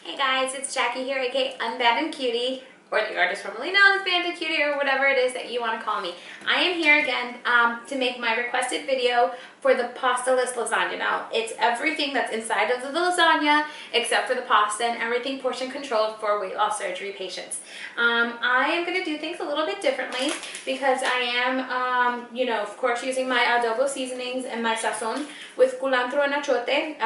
Hey guys, it's Jackie here, aka UnBandedQT, or the artist formerly known as Banded Cutie, or whatever it is that you want to call me. I am here again to make my requested video for the Pastaless Lasagna. Now, it's everything that's inside of the lasagna except for the pasta and everything portion controlled for weight loss surgery patients. I am going to do things a little bit differently because I am, of course, using my adobo seasonings and my sazon with culantro and achote.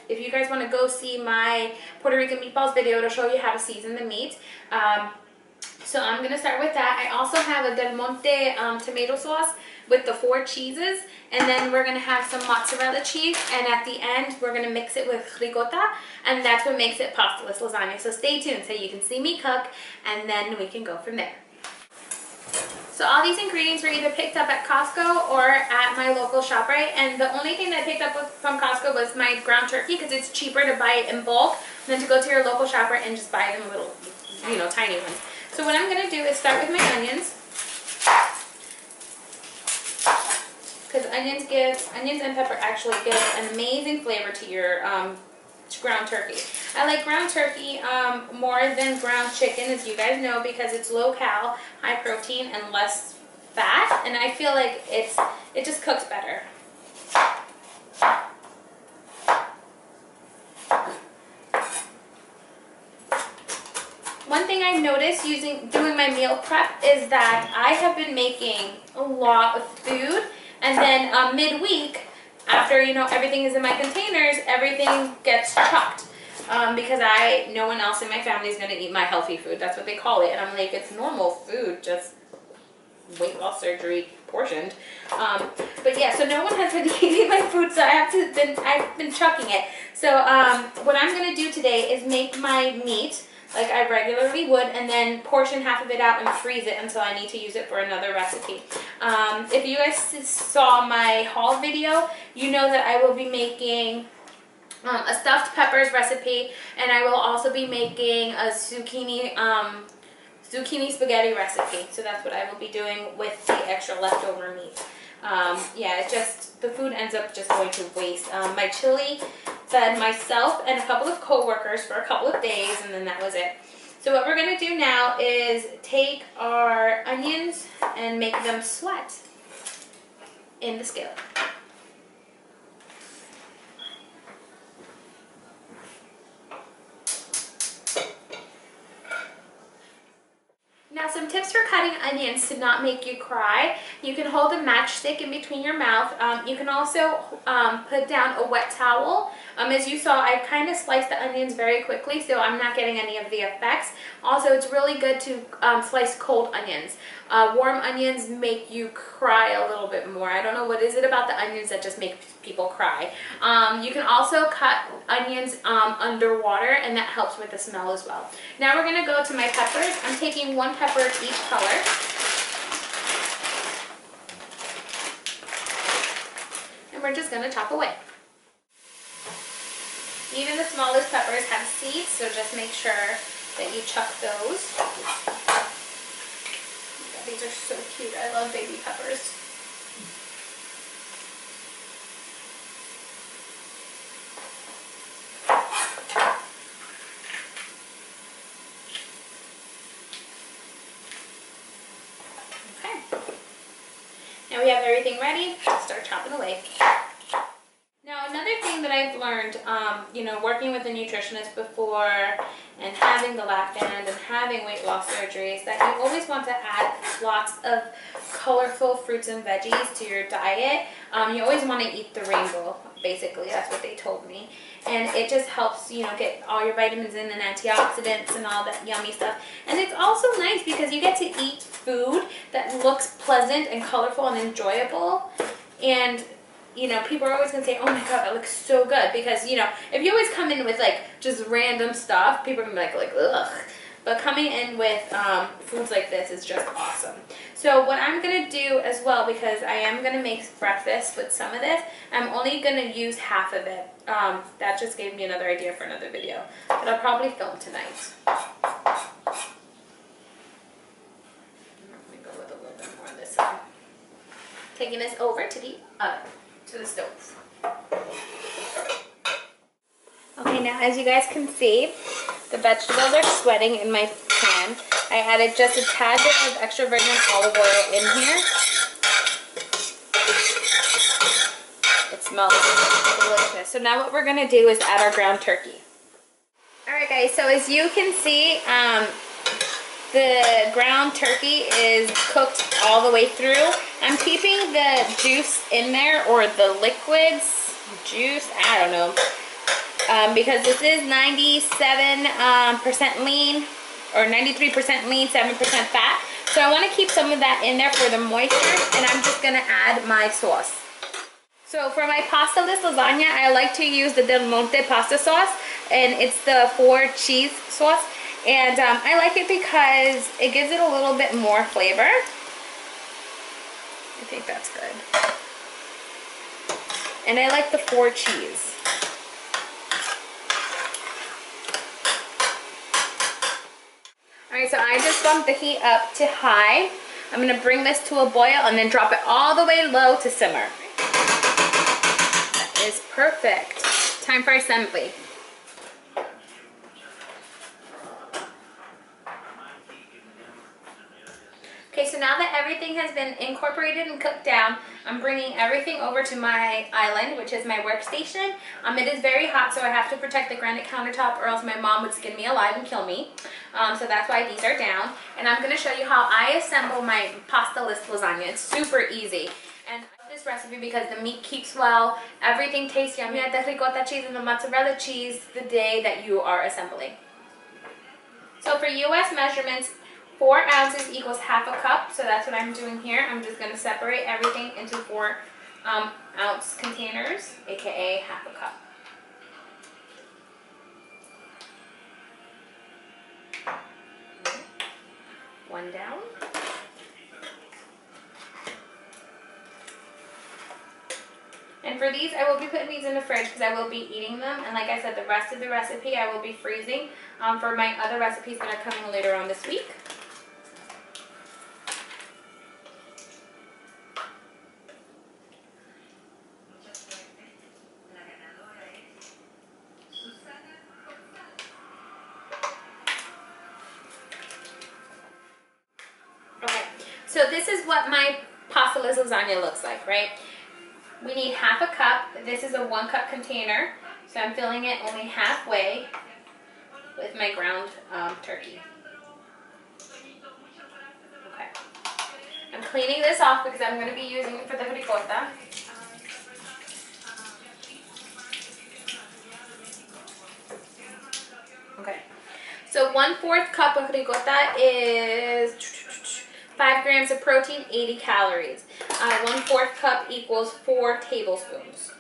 If you guys want to go see my Puerto Rican meatballs video, it'll show you how to season the meat. So I'm going to start with that. I also have a Del Monte tomato sauce with the 4 cheeses, and then we're going to have some mozzarella cheese, and at the end we're going to mix it with ricotta, and that's what makes it pastaless lasagna. So stay tuned so you can see me cook, and then we can go from there. So all these ingredients were either picked up at Costco or at my local ShopRite, and the only thing that I picked up from Costco was my ground turkey because it's cheaper to buy it in bulk than to go to your local ShopRite and just buy them little, tiny ones. So what I'm going to do is start with my onions, because onions and pepper actually give an amazing flavor to your ground turkey. I like ground turkey more than ground chicken, as you guys know, because it's low cal, high protein, and less fat, and I feel like it just cooks better. One thing I've noticed doing my meal prep is that I have been making a lot of food, and then midweek, after everything is in my containers, everything gets chucked because no one else in my family is going to eat my healthy food. That's what they call it, and I'm like, it's normal food, just weight loss surgery portioned. But yeah, so no one has been eating my food, so I've been chucking it. So what I'm going to do today is make my meat like I regularly would, and then portion half of it out and freeze it until I need to use it for another recipe. If you guys saw my haul video, you know that I will be making a stuffed peppers recipe, and I will also be making a zucchini spaghetti recipe. So that's what I will be doing with the extra leftover meat. Yeah, the food ends up just going to waste. My chili fed myself and a couple of co-workers for a couple of days, and then that was it. So what we're going to do now is take our onions and make them sweat in the skillet. Now, some tips for cutting onions to not make you cry. You can hold a matchstick in between your mouth. You can also put down a wet towel. As you saw, I kind of sliced the onions very quickly, so I'm not getting any of the effects. Also, it's really good to slice cold onions. Warm onions make you cry a little bit more. I don't know what is it about the onions that just make people cry. You can also cut onions underwater, and that helps with the smell as well. Now we're going to go to my peppers. I'm taking 1 pepper each color. And we're just going to chop away. Even the smallest peppers have seeds, so just make sure that you chuck those. These are so cute. I love baby peppers. Okay. Now we have everything ready. Let's start chopping away. Now, another thing that I've learned, working with a nutritionist before and having the lap band and having weight loss surgery is that you always want to add lots of colorful fruits and veggies to your diet. You always want to eat the rainbow, basically. That's what they told me. And it just helps, get all your vitamins in and antioxidants and all that yummy stuff. And it's also nice because you get to eat food that looks pleasant and colorful and enjoyable. And people are always going to say, oh my god, that looks so good. Because, if you always come in with, just random stuff, people are going to be like, ugh. But coming in with foods like this is just awesome. So what I'm going to do as well, because I am going to make breakfast with some of this, I'm only going to use half of it. That just gave me another idea for another video that I'll probably film tonight. I'm going to go with a little bit more on this side. Taking this over to the oven. To the stove. Okay, now as you guys can see, the vegetables are sweating in my pan. I added just a tad bit of extra virgin olive oil in here. It smells delicious. So now what we're gonna do is add our ground turkey. All right, guys, so as you can see, the ground turkey is cooked all the way through. I'm keeping the juice in there, or the liquids, juice, I don't know. Because this is 97% lean, or 93% lean, 7% fat. So I want to keep some of that in there for the moisture, and I'm just going to add my sauce. So for my pastaless lasagna, I like to use the Del Monte pasta sauce, and it's the 4 cheese sauce. And I like it because it gives it a little bit more flavor. I think that's good. And I like the 4 cheese. Alright, so I just bumped the heat up to high. I'm going to bring this to a boil and then drop it all the way low to simmer. That is perfect. Time for assembly. Okay, so now that everything has been incorporated and cooked down, I'm bringing everything over to my island, which is my workstation. It is very hot, so I have to protect the granite countertop, or else my mom would skin me alive and kill me. So that's why these are down. And I'm going to show you how I assemble my pastaless lasagna. It's super easy. And I love this recipe because the meat keeps well, everything tastes yummy. Add the ricotta cheese and the mozzarella cheese the day that you are assembling. So for US measurements, 4 ounces equals half a cup, so that's what I'm doing here. I'm just going to separate everything into 4 ounce containers, aka half a cup. One down. And for these, I will be putting these in the fridge because I will be eating them. And like I said, the rest of the recipe I will be freezing for my other recipes that are coming later on this week. So this is what my pastaless lasagna looks like, right? We need half a cup. This is a 1 cup container. So I'm filling it only halfway with my ground turkey. Okay. I'm cleaning this off because I'm going to be using it for the ricotta. Okay. So 1/4 cup of ricotta is 5 grams of protein, 80 calories. 1/4 cup equals 4 tablespoons.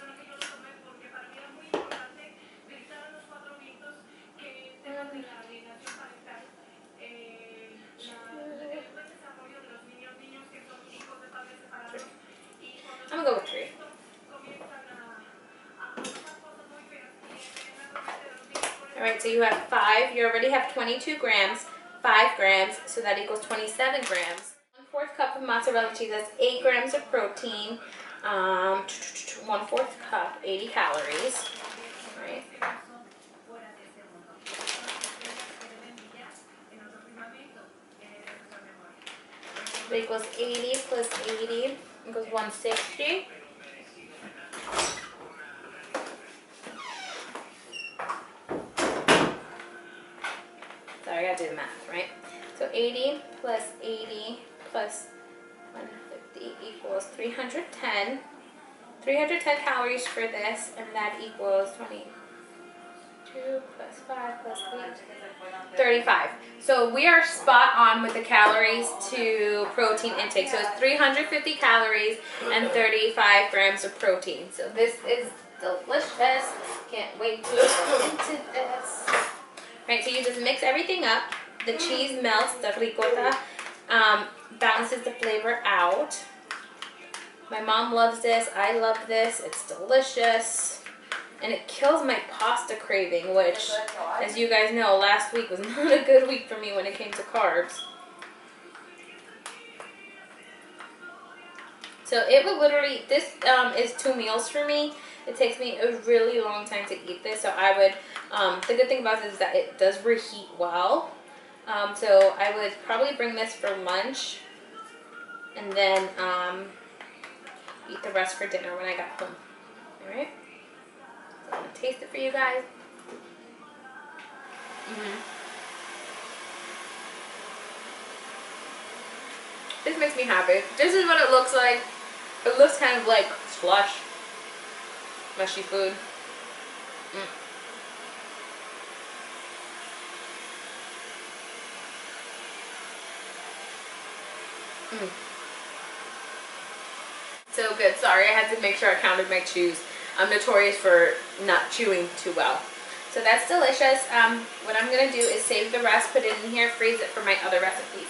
I'm gonna go with 3. Alright, so you have 5. You already have 22 grams. 5 grams, so that equals 27 grams. 1/4 cup of mozzarella cheese, that's 8 grams of protein. 1/4 cup, 80 calories. Right. That equals 80 plus 80 equals 160. Sorry, I gotta do the math, right? So 80 plus 80 plus 150 equals 310. 310 calories for this, and that equals 22 plus 5 plus 8, 35. So we are spot on with the calories to protein intake. So it's 350 calories and 35 grams of protein. So this is delicious. Can't wait to go into this. Right, so you just mix everything up. The cheese melts, the ricotta balances the flavor out. My mom loves this. I love this. It's delicious. And it kills my pasta craving, which, as you guys know, last week was not a good week for me when it came to carbs. So it would literally, this is 2 meals for me. It takes me a really long time to eat this, so I would, the good thing about this is that it does reheat well. So I would probably bring this for lunch and then eat the rest for dinner when I got home. Alright? So I'm going to taste it for you guys. This makes me happy. This is what it looks like. It looks kind of like slush. Mushy food. So good. Sorry, I had to make sure I counted my chews. I'm notorious for not chewing too well. So that's delicious. What I'm going to do is save the rest, put it in here, freeze it for my other recipes.